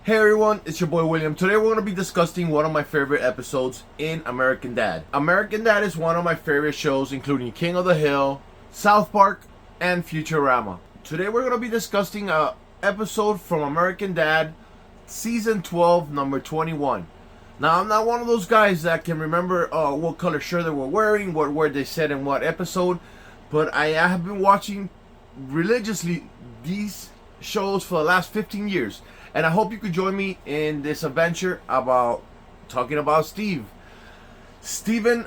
Hey everyone, it's your boy William. Today we're going to be discussing one of my favorite episodes in American Dad. American Dad is one of my favorite shows, including King of the Hill, South Park, and Futurama. Today we're going to be discussing an episode from American Dad, Season 12, number 21. Now, I'm not one of those guys that can remember what color shirt they were wearing, what word they said in what episode, but I have been watching religiously these shows for the last 15 years. And I hope you could join me in this adventure about talking about Stephen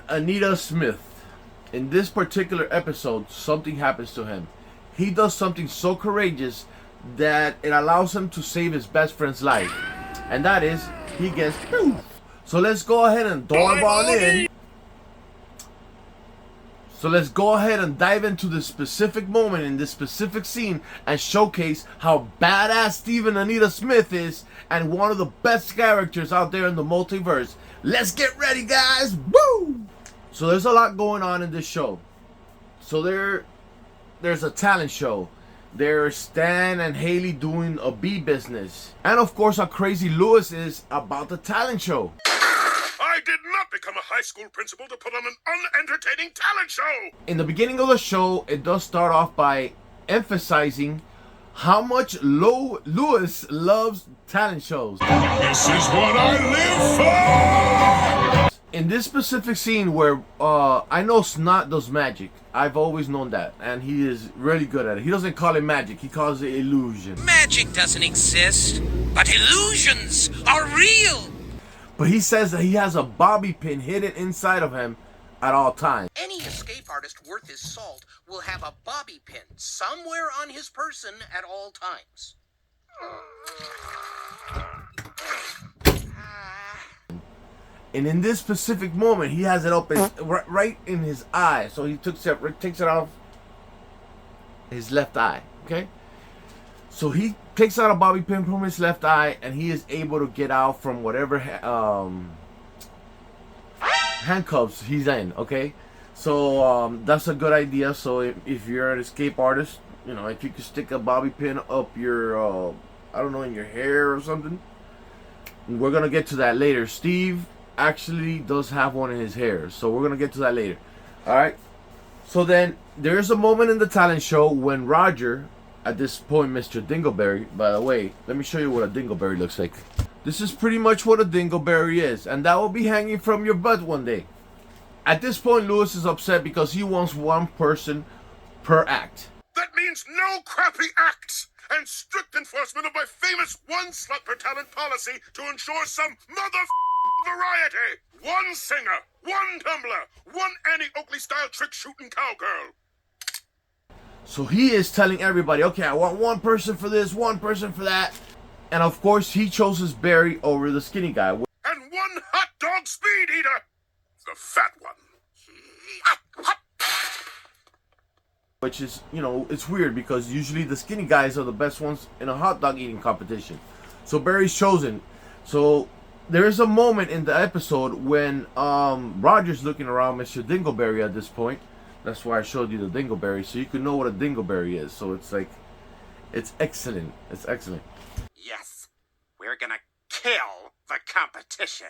Anita Smith. In this particular episode, something happens to him. He does something so courageous that it allows him to save his best friend's life. And that is, he gets poof. So let's go ahead and dive on in. So let's go ahead and dive into this specific moment in this specific scene and showcase how badass Stephen Anita Smith is and one of the best characters out there in the multiverse. Let's get ready, guys. Woo! So there's a lot going on in this show. So there's a talent show. There's Stan and Haley doing a bee business. And of course how crazy Lewis is about the talent show. I did not become a high school principal to put on an unentertaining talent show! In the beginning of the show, it does start off by emphasizing how much Lewis loves talent shows. This is what I live for! In this specific scene where I know Snot does magic. I've always known that. And he is really good at it. He doesn't call it magic. He calls it illusion. Magic doesn't exist, but illusions are real. But he says that he has a bobby pin hidden inside of him at all times. Any escape artist worth his salt will have a bobby pin somewhere on his person at all times. And in this specific moment, he has it open right in his eye. So he takes it off his left eye. Okay? So he takes out a bobby pin from his left eye, and he is able to get out from whatever handcuffs he's in. Okay, so that's a good idea. So if you're an escape artist, you know, if you could stick a bobby pin up your I don't know, in your hair or something. We're gonna get to that later. Steve actually does have one in his hair, so we're gonna get to that later. All right. So then there's a moment in the talent show when Roger, at this point, Mr. Dingleberry, by the way, let me show you what a Dingleberry looks like. This is pretty much what a Dingleberry is, and that will be hanging from your butt one day. At this point, Lewis is upset because he wants one person per act. That means no crappy acts and strict enforcement of my famous one slut per talent policy to ensure some variety. One singer, one tumbler, one Annie Oakley style trick shooting cowgirl. So he is telling everybody, okay, I want one person for this, one person for that. And of course, he chooses Barry over the skinny guy. And one hot dog speed eater. The fat one. Which is, you know, it's weird because usually the skinny guys are the best ones in a hot dog eating competition. So Barry's chosen. So there is a moment in the episode when Roger's looking around Mr. Dingleberry at this point. That's why I showed you the Dingleberry, so you can know what a Dingleberry is. So it's like, it's excellent. It's excellent. Yes, we're gonna kill the competition.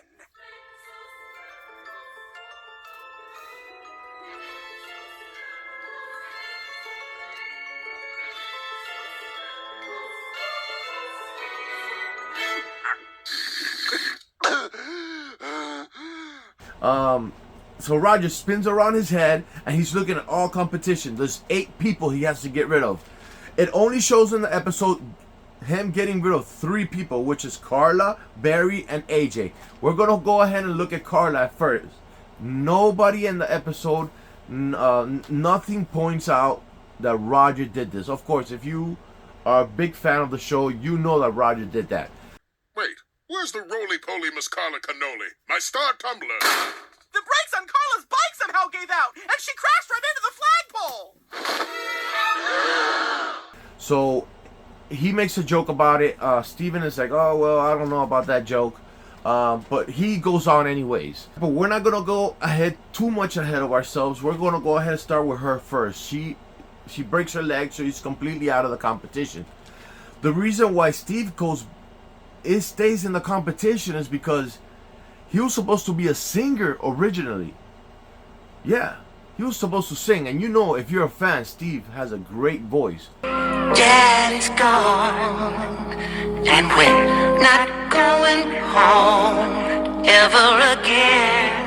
So Roger spins around his head and he's looking at all competition. There's 8 people he has to get rid of. It only shows in the episode him getting rid of 3 people, which is Carla, Barry, and AJ. We're gonna go ahead and look at Carla at first. Nobody in the episode, nothing points out that Roger did this. Of course, if you are a big fan of the show, you know that Roger did that. Wait, where's the roly-poly Miss Carla Cannoli, my star tumbler? The brakes on Carla's bike somehow gave out, and she crashed right into the flagpole! So he makes a joke about it. Steven is like, oh, well, I don't know about that joke. But he goes on anyways. But we're not going to go too much ahead of ourselves. We're going to go ahead and start with her first. She She breaks her leg, so he's completely out of the competition. The reason why Steve goes it stays in the competition is because he was supposed to be a singer originally. Yeah, he was supposed to sing, and you know, if you're a fan, Steve has a great voice. Dad is gone, and we're not going home ever again.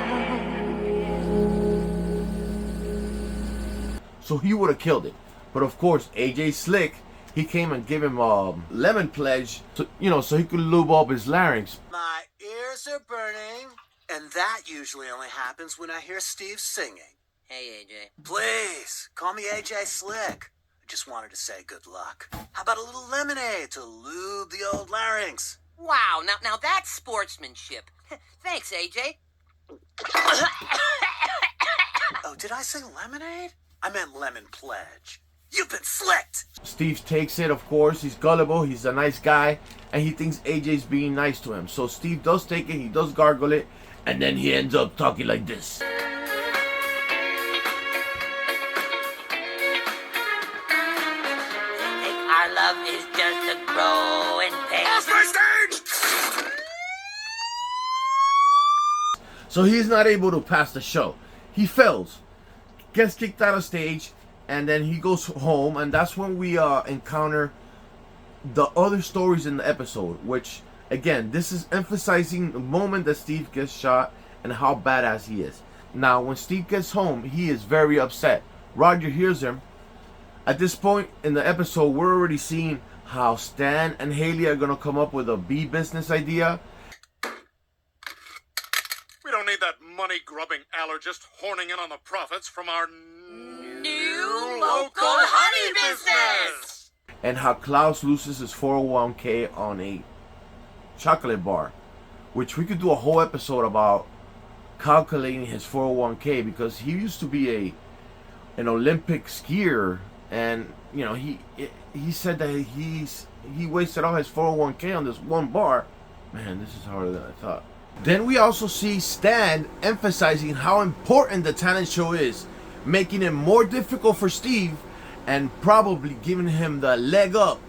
So he would have killed it. But of course, AJ Slick, he came and gave him a lemon pledge, so he could lube up his larynx. My ears are burning, and that usually only happens when I hear Steve singing. Hey, AJ. Please, call me AJ Slick. I just wanted to say good luck. How about a little lemonade to lube the old larynx? Wow, now that's sportsmanship. Thanks, AJ. Oh, did I say lemonade? I meant lemon pledge. You've been slicked! Steve takes it, of course. He's gullible, he's a nice guy, and he thinks AJ's being nice to him. So Steve does take it, he does gargle it, and then he ends up talking like this. Our love is just a growing pain. Off my stage! So he's not able to pass the show. He fails, gets kicked out of stage, and then he goes home, and that's when we encounter the other stories in the episode, which, again, this is emphasizing the moment that Steve gets shot and how badass he is. Now, when Steve gets home, he is very upset. Roger hears him. At this point in the episode, we're already seeing how Stan and Haley are going to come up with a bee business idea. We don't need that money-grubbing allergist horning in on the profits from our New local honey business! And how Klaus loses his 401k on a chocolate bar, which we could do a whole episode about calculating his 401k, because he used to be an Olympic skier, and he said that he wasted all his 401k on this one bar. Man, this is harder than I thought. Then we also see Stan emphasizing how important the talent show is, making it more difficult for Steve and probably giving him the leg up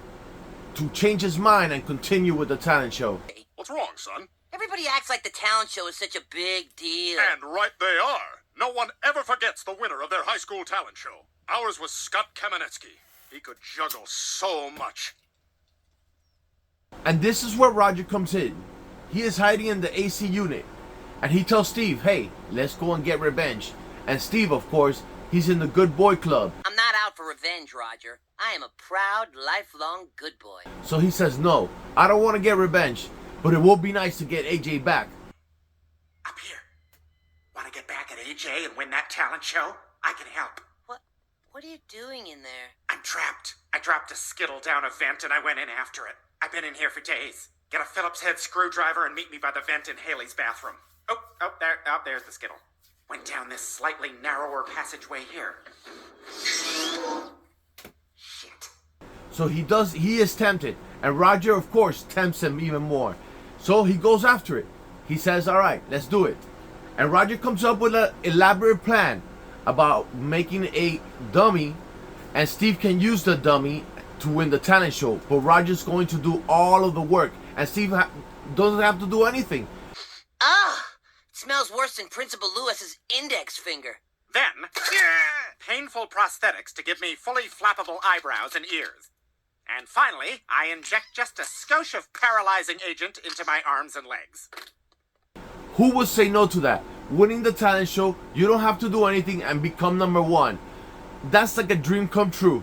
to change his mind and continue with the talent show. What's wrong, son? Everybody acts like the talent show is such a big deal. And right they are. No one ever forgets the winner of their high school talent show. Ours was Scott Kamenetsky. He could juggle so much. And this is where Roger comes in. He is hiding in the AC unit, and he tells Steve, hey, let's go and get revenge. And Steve, of course, he's in the good boy club. I'm not out for revenge, Roger. I am a proud, lifelong good boy. So he says, no, I don't want to get revenge, but it will be nice to get AJ back. Up here. Want to get back at AJ and win that talent show? I can help. What are you doing in there? I'm trapped. I dropped a skittle down a vent and I went in after it. I've been in here for days. Get a Phillips head screwdriver and meet me by the vent in Haley's bathroom. There's the skittle. Went down this slightly narrower passageway here. Shit. So he is tempted, and Roger, of course, tempts him even more. So he goes after it. He says, all right, let's do it. And Roger comes up with an elaborate plan about making a dummy, and Steve can use the dummy to win the talent show, but Roger's going to do all of the work, and Steve doesn't have to do anything. It smells worse than Principal Lewis's index finger. Then, painful prosthetics to give me fully flappable eyebrows and ears. And finally, I inject just a skosh of paralyzing agent into my arms and legs. Who would say no to that? Winning the talent show, you don't have to do anything and become number one. That's like a dream come true.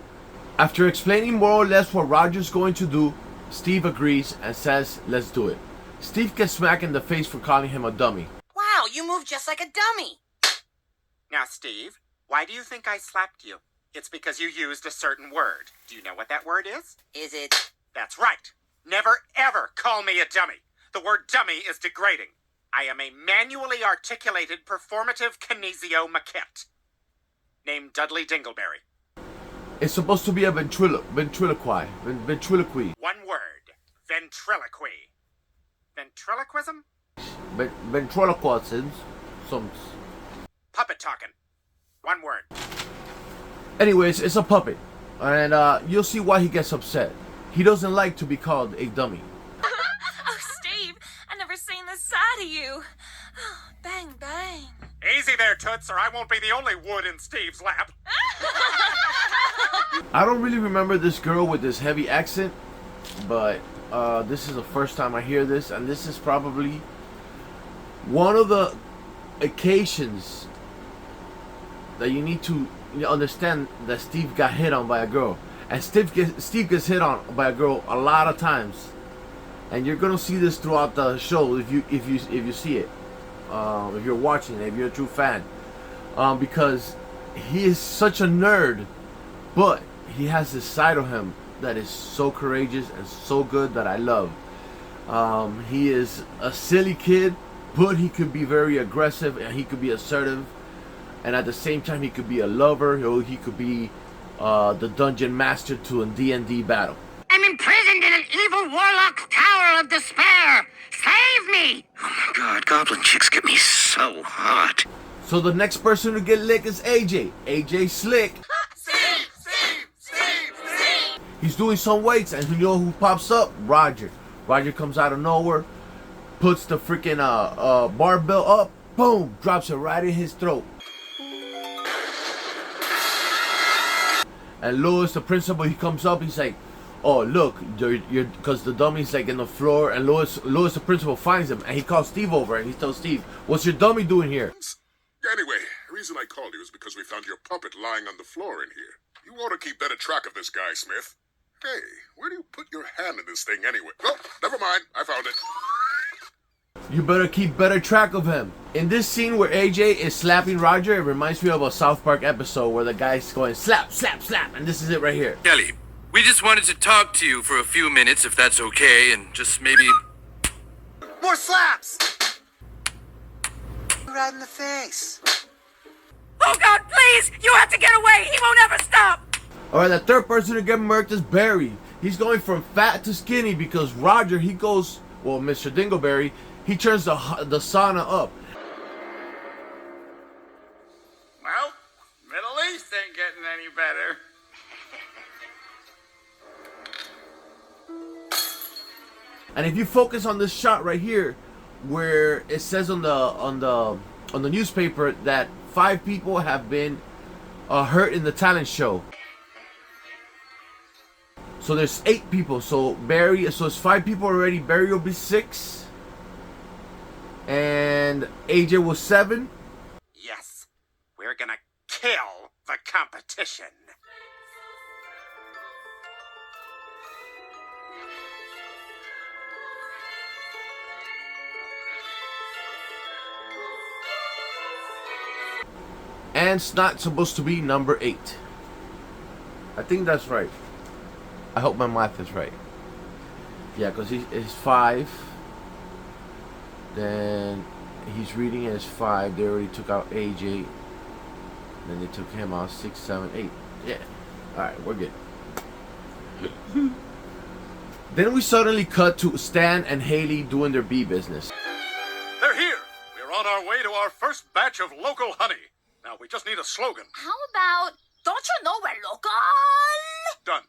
After explaining more or less what Roger's going to do, Steve agrees and says, let's do it. Steve gets smacked in the face for calling him a dummy. Wow, you move just like a dummy. Now, Steve, why do you think I slapped you? It's because you used a certain word. Do you know what that word is? Is it? That's right. Never, ever call me a dummy. The word dummy is degrading. I am a manually articulated performative kinesio maquette named Dudley Dingleberry. It's supposed to be a ventriloquy. One word. Ventriloquy. Ventriloquism? Ventriloquism. Puppet talking. One word. Anyways, it's a puppet. And you'll see why he gets upset. He doesn't like to be called a dummy. of you. Oh, bang, bang. Easy there, Toots, or I won't be the only wood in Steve's lap. I don't really remember this girl with this heavy accent, but this is the first time I hear this, and this is probably one of the occasions that you need to understand that Steve got hit on by a girl, and Steve gets hit on by a girl a lot of times, and you're gonna see this throughout the show if you see it, if you're watching it, if you're a true fan, because he is such a nerd, but he has this side of him that is so courageous and so good that I love. He is a silly kid, but he could be very aggressive and he could be assertive, and at the same time he could be a lover. He could be the dungeon master to a D&D battle. I'm imprisoned in an evil warlock's tower of despair. Save me! Oh my god, goblin chicks get me so hot. So the next person to get licked is AJ. AJ Slick. Steve! He's doing some weights, and you know who pops up? Roger. Roger comes out of nowhere, puts the freaking barbell up, boom, drops it right in his throat. And Louis, the principal, he comes up, he's like, oh look, you're because the dummy's like in the floor, and Louis the principal finds him, and he calls Steve over, and he tells Steve, what's your dummy doing here? Anyway, the reason I called you is because we found your puppet lying on the floor in here. You ought to keep better track of this guy, Smith. Hey, where do you put your hand in this thing anyway? Oh, never mind, I found it. You better keep better track of him. In this scene where AJ is slapping Roger, it reminds me of a South Park episode where the guy's going slap, slap, slap, and this is it right here. Kelly, we just wanted to talk to you for a few minutes, if that's okay, and just maybe... More slaps! Right in the face. Oh, God, please! You have to get away! He won't ever stop! Alright, the third person to get murked is Barry. He's going from fat to skinny because Roger, he goes, well, Mr. Dingleberry, he turns the sauna up. Well, Middle East ain't getting any better. And if you focus on this shot right here, where it says on the newspaper that 5 people have been hurt in the talent show. So there's 8 people. So it's 5 people already. Barry will be 6, and AJ was 7. Yes, we're gonna kill the competition. And it's not supposed to be number 8. I think that's right. I hope my math is right. Yeah, because he's 5. Then he's reading as 5. They already took out AJ. Then they took him out 6, 7, 8. Yeah. Alright, we're good. Then we suddenly cut to Stan and Haley doing their bee business. They're here. We're on our way to our first batch of local honey. Now, we just need a slogan. How about, don't you know we're local? Done.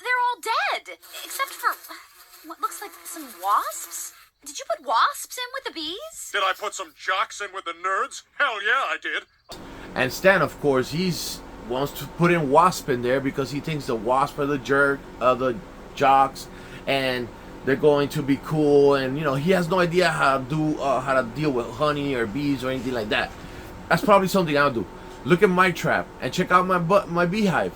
They're all dead, except for what looks like some wasps. Did you put wasps in with the bees? Did I put some jocks in with the nerds? Hell yeah, I did. And Stan, of course, wants to put in wasp in there because he thinks the wasp are the jocks, and they're going to be cool. And he has no idea how to deal with honey or bees or anything like that. That's probably something I'll do. Look at my trap and check out my beehive.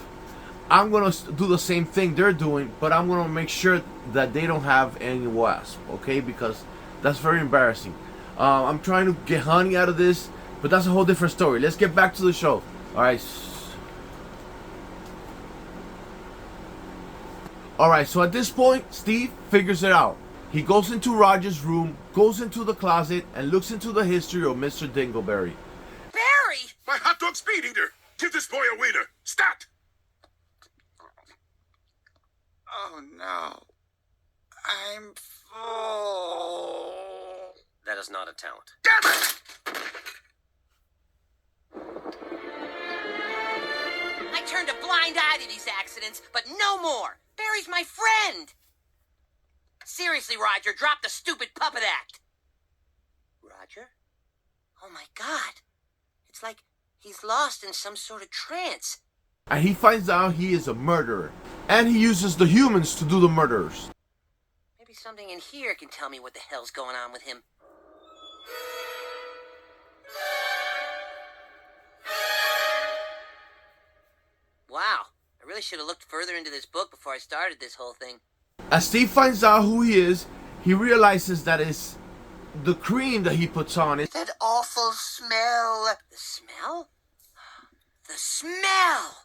I'm gonna do the same thing they're doing, but I'm gonna make sure that they don't have any wasp, okay? Because that's very embarrassing. I'm trying to get honey out of this, but that's a whole different story. Let's get back to the show. Alright, so at this point, Steve figures it out. He goes into Roger's room, goes into the closet, and looks into the history of Mr. Dingleberry. Barry! My hot dog speed eater. Give this boy a wiener. Stat. Oh no. I'm full. That is not a talent. Damn it! I turned a blind eye to these accidents, but no more. Barry's my friend. Seriously, Roger, drop the stupid puppet act. Roger? Oh my God. It's like he's lost in some sort of trance. And he finds out he is a murderer. And he uses the humans to do the murders. Maybe something in here can tell me what the hell's going on with him. Wow, I really should have looked further into this book before I started this whole thing. As Steve finds out who he is, he realizes that it's the cream that he puts on. That awful smell. The smell? The smell!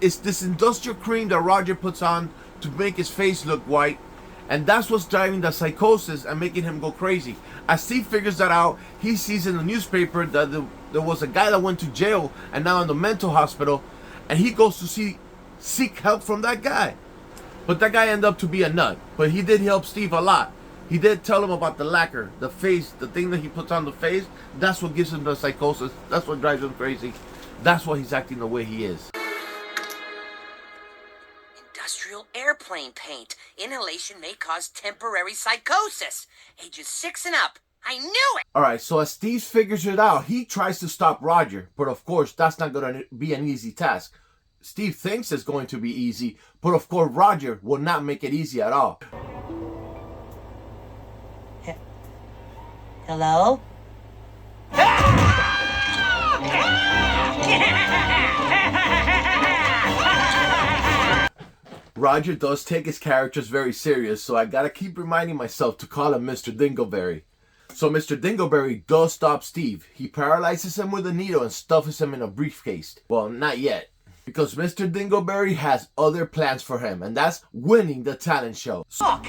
It's this industrial cream that Roger puts on to make his face look white. And that's what's driving the psychosis and making him go crazy. As Steve figures that out, he sees in the newspaper that there was a guy that went to jail and now in the mental hospital. And he goes to seek help from that guy. But that guy ended up to be a nut. But he did help Steve a lot. He did tell him about the lacquer, the face, the thing that he puts on the face. That's what gives him the psychosis. That's what drives him crazy. That's why he's acting the way he is. Industrial airplane paint. Inhalation may cause temporary psychosis. Ages 6 and up. I knew it! Alright, so as Steve figures it out, he tries to stop Roger. But of course, that's not going to be an easy task. Steve thinks it's going to be easy. But of course, Roger will not make it easy at all. Hello? Roger does take his characters very serious, so I gotta keep reminding myself to call him Mr. Dingleberry. So Mr. Dingleberry does stop Steve. He paralyzes him with a needle and stuffs him in a briefcase. Well, not yet. Because Mr. Dingleberry has other plans for him, and that's winning the talent show. Look,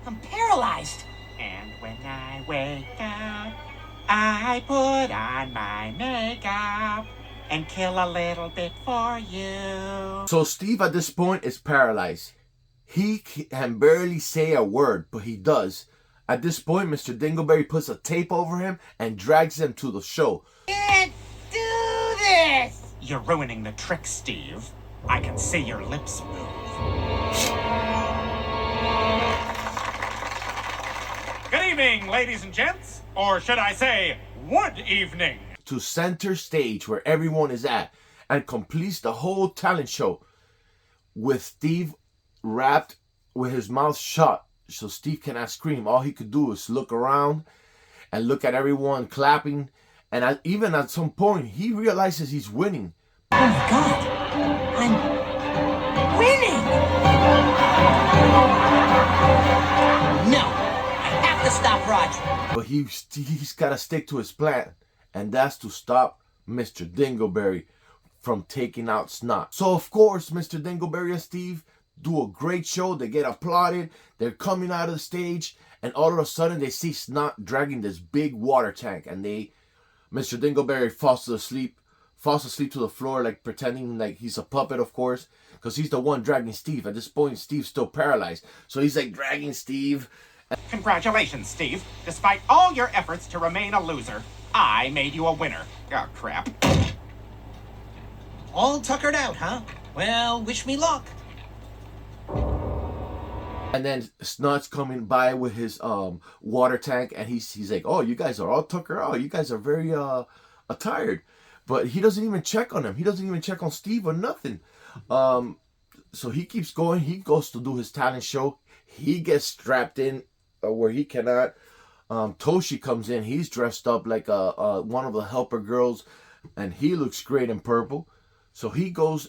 I'm paralyzed. And when I wake up, I put on my makeup and kill a little bit for you. So Steve at this point is paralyzed. He can barely say a word, but he does. At this point, Mr. Dingleberry puts a tape over him and drags him to the show. Can't do this! You're ruining the trick, Steve. I can see your lips move. Good evening, ladies and gents. Or should I say, wood evening. To center stage where everyone is at and completes the whole talent show with Steve wrapped with his mouth shut so Steve cannot scream. All he could do is look around and look at everyone clapping, and even at some point he realizes he's winning. Oh my God, I'm winning! No, I have to stop Roger. But he's got to stick to his plan. And that's to stop Mr. Dingleberry from taking out Snot. So of course, Mr. Dingleberry and Steve do a great show. They get applauded. They're coming out of the stage. And all of a sudden, they see Snot dragging this big water tank. And Mr. Dingleberry falls asleep to the floor, like pretending like he's a puppet, of course. Because he's the one dragging Steve. At this point, Steve's still paralyzed. So he's like dragging Steve. Congratulations, Steve. Despite all your efforts to remain a loser, I made you a winner. Oh, crap. All tuckered out, huh? Well, wish me luck. And then Snot's coming by with his water tank, and he's like, "Oh, you guys are all tuckered out. You guys are very tired." But he doesn't even check on him. He doesn't even check on Steve or nothing. So he keeps going. He goes to do his talent show. He gets strapped in where he cannot. Toshi comes in. He's dressed up like one of the helper girls, and he looks great in purple. So he goes,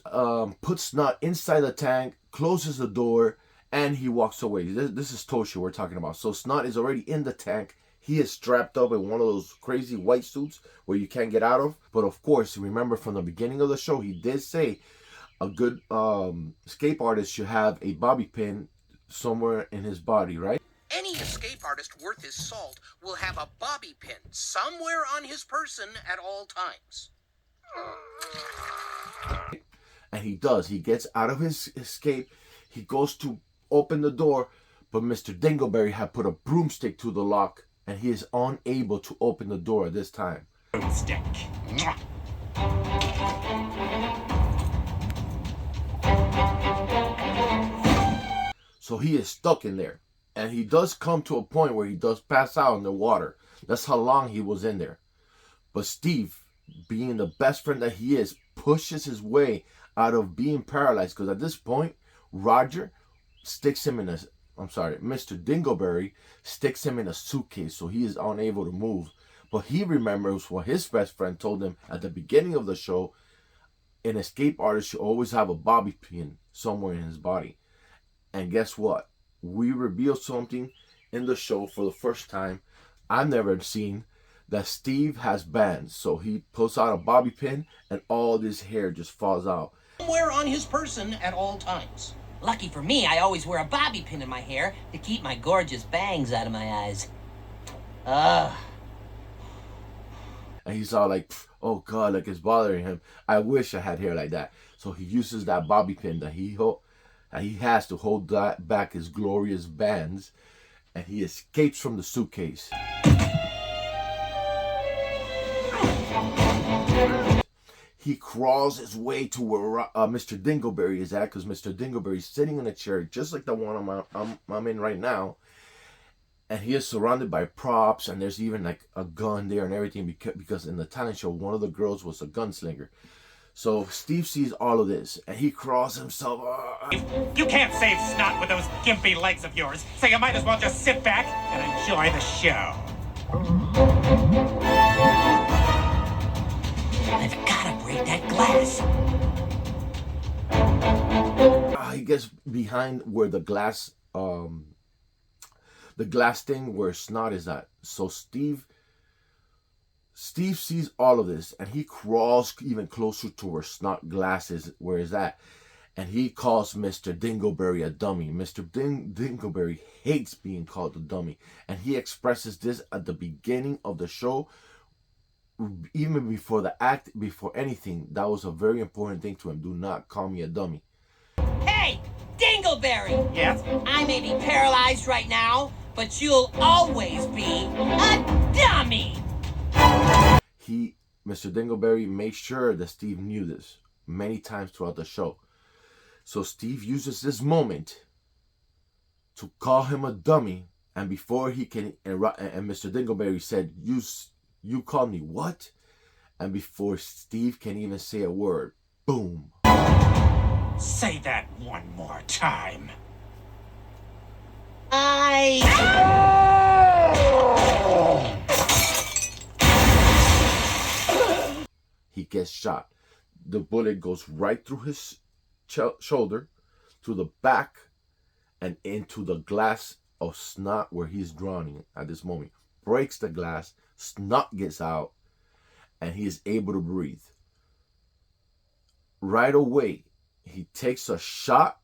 puts Snot inside the tank, closes the door, and he walks away. This is Toshi we're talking about. So Snot is already in the tank. He is strapped up in one of those crazy white suits where you can't get out of. But of course, remember from the beginning of the show, he did say a good escape artist should have a bobby pin somewhere in his body, right? Any escape artist worth his salt will have a bobby pin somewhere on his person at all times. And he does. He gets out of his escape. He goes to open the door, but Mr. Dingleberry had put a broomstick to the lock, and he is unable to open the door this time. Broomstick. So he is stuck in there. And he does come to a point where he does pass out in the water. That's how long he was in there. But Steve, being the best friend that he is, pushes his way out of being paralyzed. Because at this point, Roger sticks him in a... Mr. Dingleberry sticks him in a suitcase so he is unable to move. But he remembers what his best friend told him at the beginning of the show. An escape artist should always have a bobby pin somewhere in his body. And guess what? We reveal something in the show for the first time I've never seen, that Steve has bands. So he pulls out a bobby pin and all this hair just falls out. Somewhere on his person at all times. Lucky for me, I always wear a bobby pin in my hair to keep my gorgeous bangs out of my eyes. Ugh. And he's all like, oh God, like it's bothering him. I wish I had hair like that. So he uses that bobby pin that he has to hold that back his glorious bands, and he escapes from the suitcase. He crawls his way to where Mr. Dingleberry is at, because Mr. Dingleberry is sitting in a chair just like the one I'm in right now. And he is surrounded by props, and there's even like a gun there and everything, because in the talent show, one of the girls was a gunslinger. So Steve sees all of this, and he crawls himself. You can't save snot with those gimpy legs of yours, so you might as well just sit back and enjoy the show. I've gotta break that glass. He gets behind where the glass thing where snot is at. So Steve sees all of this, and he crawls even closer to where snot glass is, where is that, and he calls Mr. Dingleberry a dummy. Mr. Dingleberry hates being called a dummy, and he expresses this at the beginning of the show. Even before the act, before anything, that was a very important thing to him. Do not call me a dummy. Hey, Dingleberry! Yes? I may be paralyzed right now, but you'll always be a dummy! Mr. Dingleberry made sure that Steve knew this many times throughout the show. So Steve uses this moment to call him a dummy, and before he can, and Mr. Dingleberry said, you called me what? And before Steve can even say a word, boom. Say that one more time. He gets shot. The bullet goes right through his shoulder, to the back, and into the glass of snot where he's drowning at this moment. Breaks the glass, snot gets out, and he is able to breathe. Right away, he takes a shot.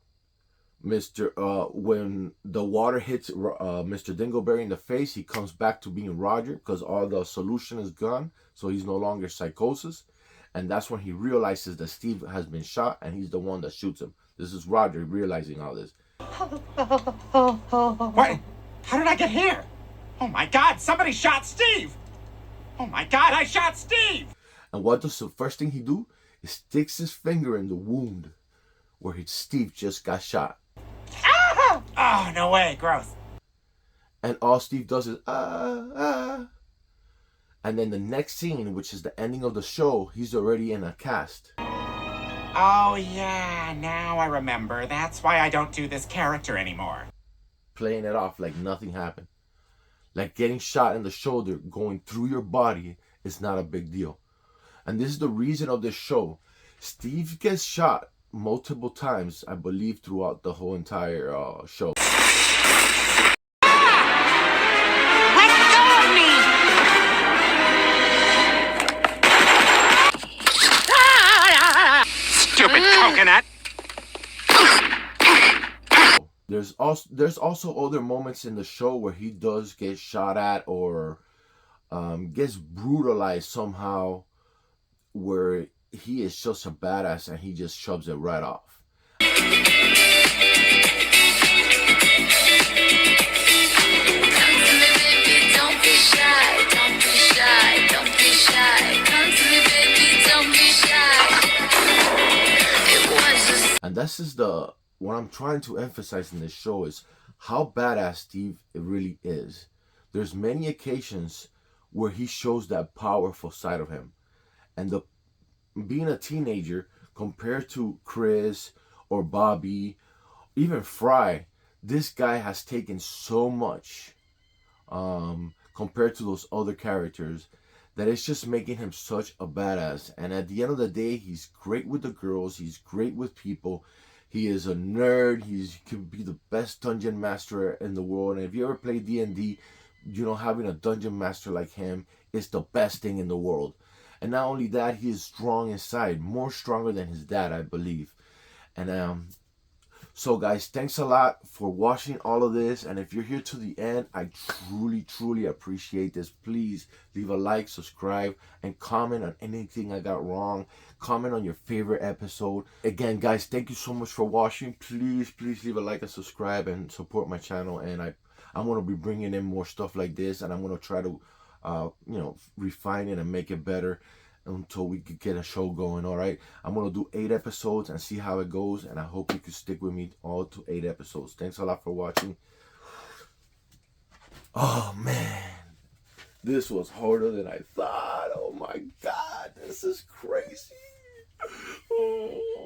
When the water hits Mr. Dingleberry in the face, he comes back to being Roger, because all the solution is gone, so he's no longer psychosis. And that's when he realizes that Steve has been shot, and he's the one that shoots him. This is Roger realizing all this. What? How did I get here? Oh my God, somebody shot Steve! Oh my God, I shot Steve! And what does the first thing he do? He sticks his finger in the wound where Steve just got shot. Ah! Oh, no way, gross. And all Steve does is, And then the next scene, which is the ending of the show, he's already in a cast. Oh yeah, now I remember. That's why I don't do this character anymore. Playing it off like nothing happened. Like getting shot in the shoulder, going through your body is not a big deal. And this is the reason of this show. Steve gets shot multiple times, I believe, throughout the whole entire show. Stupid coconut! There's also other moments in the show where he does get shot at or gets brutalized somehow, where he is just a badass and he just shoves it right off. And this is what I'm trying to emphasize in this show, is how badass Steve really is. There's many occasions where he shows that powerful side of him. And the being a teenager compared to Chris or Bobby, even Fry, this guy has taken so much compared to those other characters that it's just making him such a badass. And at the end of the day, he's great with the girls, he's great with people. He is a nerd. He could be the best dungeon master in the world. And if you ever play D&D, you know, having a dungeon master like him is the best thing in the world. And not only that, he is strong inside, more stronger than his dad, I believe. And so guys, thanks a lot for watching all of this. And if you're here to the end, I truly appreciate this. Please leave a like, subscribe, and comment on anything I got wrong. Comment on your favorite episode. Again, guys, thank you so much for watching. Please leave a like and subscribe and support my channel. And I'm going to be bringing in more stuff like this, and I'm going to try to you know, refine it and make it better until we could get a show going. All right, I'm gonna do 8 episodes and see how it goes, and I hope you can stick with me all to 8 episodes. Thanks a lot for watching. Oh man, this was harder than I thought. Oh my god, this is crazy. Oh.